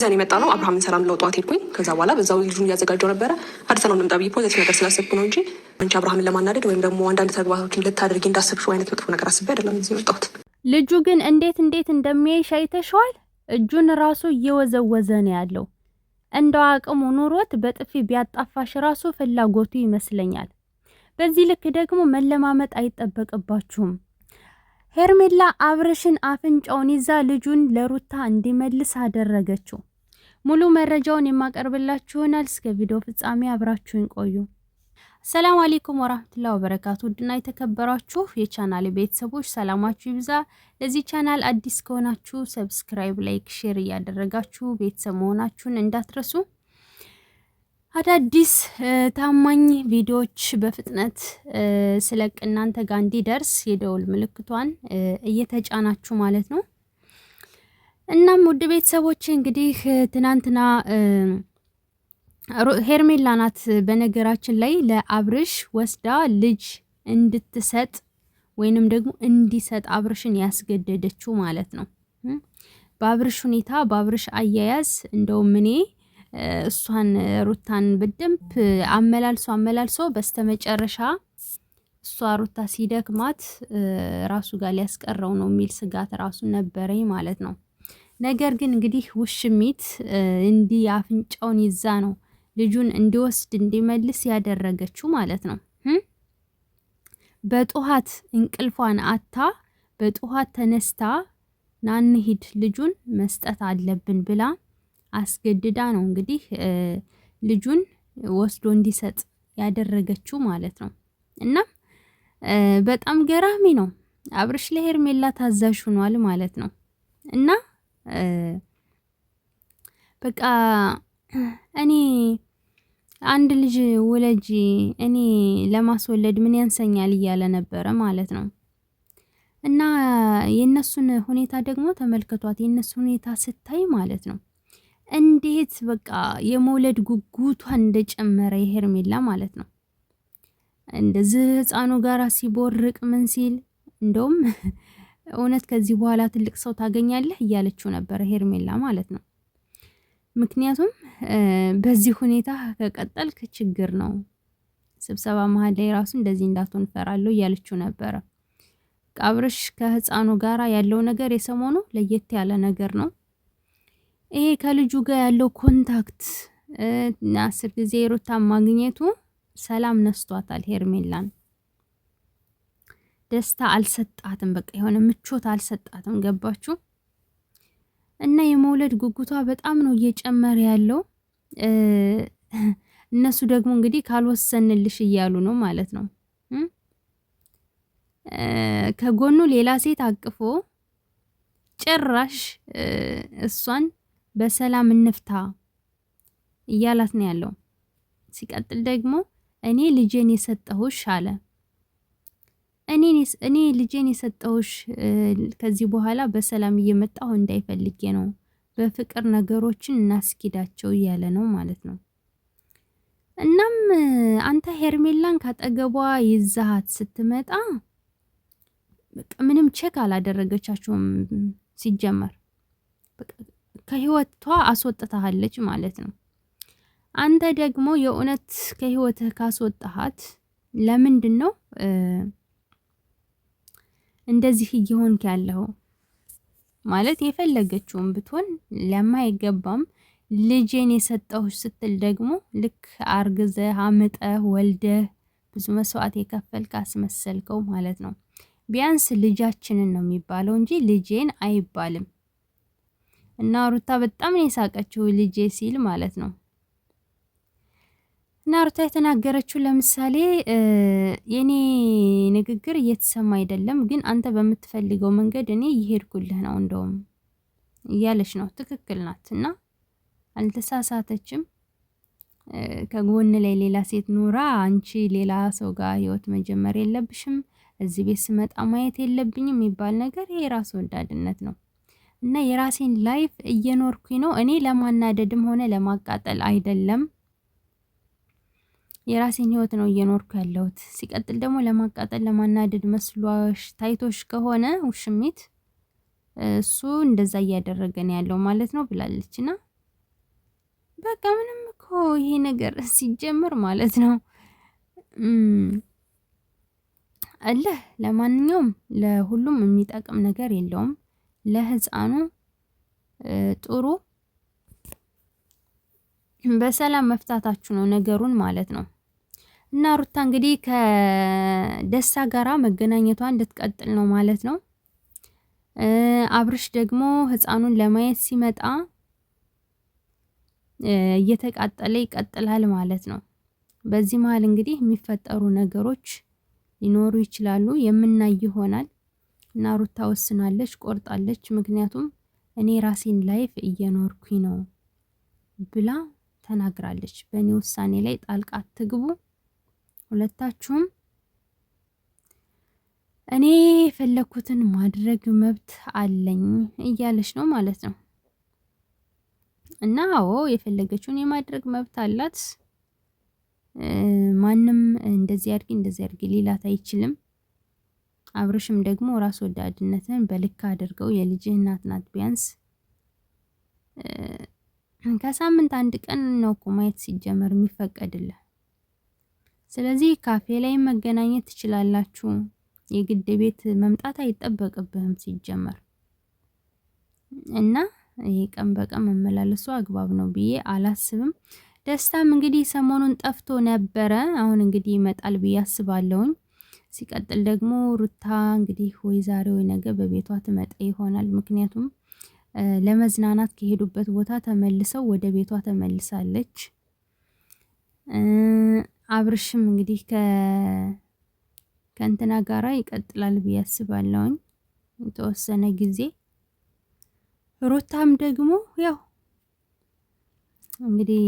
ዘን የመጣ ነው። አብርሃምን ሰላም ለውጧት ሄድኩኝ። ከዛ በኋላ በዛው ልጁን እያዘጋጀው ነበረ። አዲስ ነው ልምጣ ብዬ ፖዘቲቭ ነገር ስላሰብኩ ነው እንጂ አንቺ አብርሃምን ለማናደድ ወይም ደግሞ አንዳንድ ተግባሮችን ልታደርጊ እንዳሰብሽው አይነት መጥፎ ነገር አስቤ አይደለም እዚህ የመጣሁት። ልጁ ግን እንዴት እንደሚያይሽ አይተሽዋል? እጁን ራሱ እየወዘወዘ ነው ያለው። እንደው አቅሙ ኑሮት በጥፊ ቢያጣፋሽ ራሱ ፍላጎቱ ይመስለኛል። በዚህ ልክ ደግሞ መለማመጥ አይጠበቅባችሁም። ሄርሜላ አብርሽን አፍንጫውን ይዛ ልጁን ለሩታ እንዲመልስ አደረገችው። ሙሉ መረጃውን የማቀርብላችሁ ይሆናል። እስከ ቪዲዮ ፍጻሜ አብራችሁን ቆዩ። ሰላም አለይኩም ወራህመቱላሂ ወበረካቱ። ውድና የተከበራችሁ የቻናሌ ቤተሰቦች ሰላማችሁ ይብዛ። ለዚህ ቻናል አዲስ ከሆናችሁ ሰብስክራይብ፣ ላይክ፣ ሼር እያደረጋችሁ ቤተሰብ መሆናችሁን እንዳትረሱ። አዳዲስ ታማኝ ቪዲዮዎች በፍጥነት ስለቅ እናንተ ጋር እንዲደርስ የደውል ምልክቷን እየተጫናችሁ ማለት ነው። እናም ውድ ቤተሰቦች እንግዲህ ትናንትና ሄርሜላ ናት በነገራችን ላይ ለአብርሽ ወስዳ ልጅ እንድትሰጥ ወይንም ደግሞ እንዲሰጥ አብርሽን ያስገደደችው ማለት ነው። በአብርሽ ሁኔታ በአብርሽ አያያዝ እንደውም እኔ እሷን ሩታን በደንብ አመላልሶ በስተመጨረሻ እሷ ሩታ ሲደክማት ራሱ ጋር ሊያስቀረው ነው የሚል ስጋት ራሱ ነበረኝ ማለት ነው። ነገር ግን እንግዲህ ውሽሚት እንዲህ አፍንጫውን ይዛ ነው ልጁን እንዲወስድ እንዲመልስ ያደረገችው ማለት ነው። በጧት እንቅልፏን አታ በጧት ተነስታ ናንሂድ ልጁን መስጠት አለብን ብላ አስገድዳ ነው እንግዲህ ልጁን ወስዶ እንዲሰጥ ያደረገችው ማለት ነው። እና በጣም ገራሚ ነው። አብርሽ ለሄርሜላ ታዛዥ ሆኗል ማለት ነው። እና በቃ እኔ አንድ ልጅ ወለጂ እኔ ለማስወለድ ምን ያንሰኛል እያለ ነበረ ማለት ነው። እና የነሱን ሁኔታ ደግሞ ተመልከቷት። የነሱ ሁኔታ ስታይ ማለት ነው እንዴት በቃ የመውለድ ጉጉቷን እንደጨመረ የሄርሜላ ማለት ነው። እንደዚህ ህፃኑ ጋራ ሲቦርቅ ምን ሲል እንደውም እውነት ከዚህ በኋላ ትልቅ ሰው ታገኛለህ እያለችው ነበረ ሄርሜላ ማለት ነው። ምክንያቱም በዚህ ሁኔታ ከቀጠልክ ችግር ነው፣ ስብሰባ መሀል ላይ ራሱ እንደዚህ እንዳትሆን ፈራለሁ እያለችው ነበረ። አብርሽ ከህፃኑ ጋራ ያለው ነገር የሰሞኑ ለየት ያለ ነገር ነው። ይሄ ከልጁ ጋር ያለው ኮንታክት 10 ጊዜ ሩታ ማግኘቱ ሰላም ነስቷታል ሄርሜላን። ደስታ አልሰጣትም፣ በቃ የሆነ ምቾት አልሰጣትም። ገባችሁ? እና የመውለድ ጉጉቷ በጣም ነው እየጨመረ ያለው። እነሱ ደግሞ እንግዲህ ካልወሰንልሽ እያሉ ነው ማለት ነው። ከጎኑ ሌላ ሴት አቅፎ ጭራሽ እሷን በሰላም እንፍታ እያላት ነው ያለው። ሲቀጥል ደግሞ እኔ ልጄን የሰጠሁሽ አለ። እኔ ልጄን የሰጠሁሽ ከዚህ በኋላ በሰላም እየመጣሁ እንዳይፈልጌ ነው፣ በፍቅር ነገሮችን እናስኪዳቸው እያለ ነው ማለት ነው። እናም አንተ ሄርሜላን ካጠገቧ ይዛሃት ስትመጣ በቃ ምንም ቼክ አላደረገቻቸውም ሲጀመር ከህይወቷ አስወጥታለች ማለት ነው። አንተ ደግሞ የእውነት ከህይወትህ ካስወጣሃት ለምንድን ነው እንደዚህ እየሆንክ ያለው? ማለት የፈለገችውን ብትሆን ለማይገባም ልጄን የሰጠሁሽ ስትል ደግሞ ልክ አርግዘህ አምጠህ ወልደህ ብዙ መስዋዕት የከፈልክ አስመሰልከው ማለት ነው። ቢያንስ ልጃችንን ነው የሚባለው እንጂ ልጄን አይባልም። እና ሩታ በጣም ነው የሳቀችው ልጄ ሲል ማለት ነው። እና ሩታ የተናገረችው ለምሳሌ የኔ ንግግር እየተሰማ አይደለም፣ ግን አንተ በምትፈልገው መንገድ እኔ እየሄድኩልህ ነው እንደውም እያለች ነው። ትክክል ናት እና አልተሳሳተችም። ከጎን ላይ ሌላ ሴት ኑራ አንቺ ሌላ ሰው ጋር ህይወት መጀመር የለብሽም፣ እዚህ ቤት ስመጣ ማየት የለብኝም የሚባል ነገር ይሄ ራስ ወዳድነት ነው። እና የራሴን ላይፍ እየኖርኩኝ ነው። እኔ ለማናደድም ሆነ ለማቃጠል አይደለም፣ የራሴን ህይወት ነው እየኖርኩ ያለሁት። ሲቀጥል ደግሞ ለማቃጠል ለማናደድ መስሏሽ ታይቶሽ ከሆነ ውሽሚት እሱ እንደዛ እያደረገ ነው ያለው ማለት ነው ብላለችና በቃ ምንም እኮ ይሄ ነገር ሲጀምር ማለት ነው አለህ። ለማንኛውም ለሁሉም የሚጠቅም ነገር የለውም። ለህፃኑ ጥሩ በሰላም መፍታታችሁ ነው ነገሩን ማለት ነው። እና ሩታ እንግዲህ ከደስታ ጋራ መገናኘቷን እንድትቀጥል ነው ማለት ነው። አብርሽ ደግሞ ህፃኑን ለማየት ሲመጣ እየተቃጠለ ይቀጥላል ማለት ነው። በዚህ መሀል እንግዲህ የሚፈጠሩ ነገሮች ሊኖሩ ይችላሉ፣ የምናይ ይሆናል። እና ሩታ ወስናለች፣ ቆርጣለች። ምክንያቱም እኔ ራሴን ላይፍ እየኖርኩኝ ነው ብላ ተናግራለች። በእኔ ውሳኔ ላይ ጣልቃ አትግቡ፣ ሁለታችሁም እኔ የፈለኩትን ማድረግ መብት አለኝ እያለች ነው ማለት ነው። እና አዎ የፈለገችውን የማድረግ መብት አላት። ማንም እንደዚህ አድርጊ ሊላት አይችልም። አብርሽም ደግሞ ራስ ወዳድነትን በልክ አድርገው የልጅህ እናት ናት። ቢያንስ ከሳምንት አንድ ቀን ነው እኮ ማየት ሲጀመር የሚፈቀድልህ። ስለዚህ ካፌ ላይ መገናኘት ትችላላችሁ። የግድ ቤት መምጣት አይጠበቅብህም ሲጀመር። እና ይሄ ቀን በቀን መመላለሱ አግባብ ነው ብዬ አላስብም። ደስታም እንግዲህ ሰሞኑን ጠፍቶ ነበረ። አሁን እንግዲህ ይመጣል ብዬ አስባለሁኝ። ሲቀጥል ደግሞ ሩታ እንግዲህ ወይ ዛሬ ወይ ነገ በቤቷ ትመጣ ይሆናል። ምክንያቱም ለመዝናናት ከሄዱበት ቦታ ተመልሰው ወደ ቤቷ ተመልሳለች። አብርሽም እንግዲህ ከእንትና ጋራ ይቀጥላል ብዬ አስባለሁኝ የተወሰነ ጊዜ። ሩታም ደግሞ ያው እንግዲህ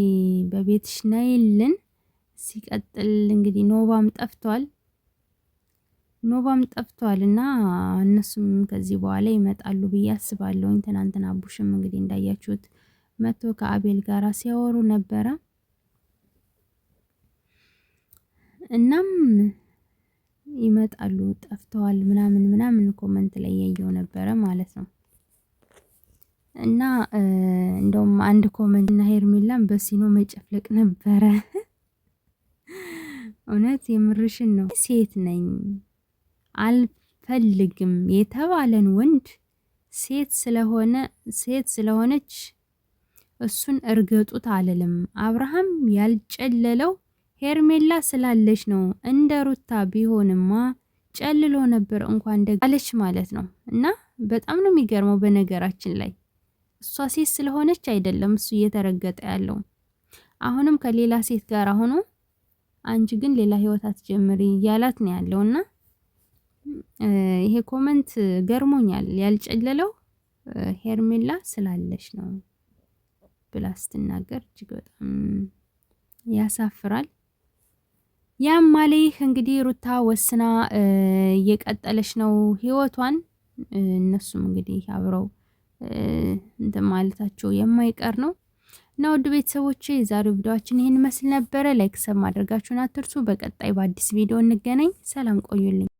በቤትሽ ነይልን። ሲቀጥል እንግዲህ ኖባም ጠፍቷል እና እነሱም ከዚህ በኋላ ይመጣሉ ብዬ አስባለሁኝ። ትናንትና አቡሽም እንግዲህ እንዳያችሁት መጥቶ ከአቤል ጋራ ሲያወሩ ነበረ። እናም ይመጣሉ ጠፍተዋል ምናምን ኮመንት ላይ ያየው ነበረ ማለት ነው። እና እንደውም አንድ ኮመንት እና ሄርሜላን በሲኖ መጨፍለቅ ነበረ። እውነት የምርሽን ነው። ሴት ነኝ አልፈልግም የተባለን ወንድ ሴት ስለሆነች እሱን እርገጡት አልልም። አብርሃም ያልጨለለው ሄርሜላ ስላለች ነው። እንደ ሩታ ቢሆንማ ጨልሎ ነበር እንኳን አለች ማለት ነው። እና በጣም ነው የሚገርመው። በነገራችን ላይ እሷ ሴት ስለሆነች አይደለም እሱ እየተረገጠ ያለው። አሁንም ከሌላ ሴት ጋር ሆኖ አንቺ ግን ሌላ ህይወት አትጀምሪ እያላት ነው ያለውና ይሄ ኮመንት ገርሞኛል። ያልጨለለው ሄርሜላ ስላለች ነው ብላ ስትናገር እጅግ በጣም ያሳፍራል። ያም ማለይህ እንግዲህ ሩታ ወስና እየቀጠለች ነው ህይወቷን። እነሱም እንግዲህ አብረው እንትን ማለታቸው የማይቀር ነው። እና ውድ ቤተሰቦቼ የዛሬው ቪዲዮአችን ይሄን መስል ነበረ። ላይክ ሰብ ማድረጋችሁን አትርሱ። በቀጣይ በአዲስ ቪዲዮ እንገናኝ። ሰላም ቆዩልኝ።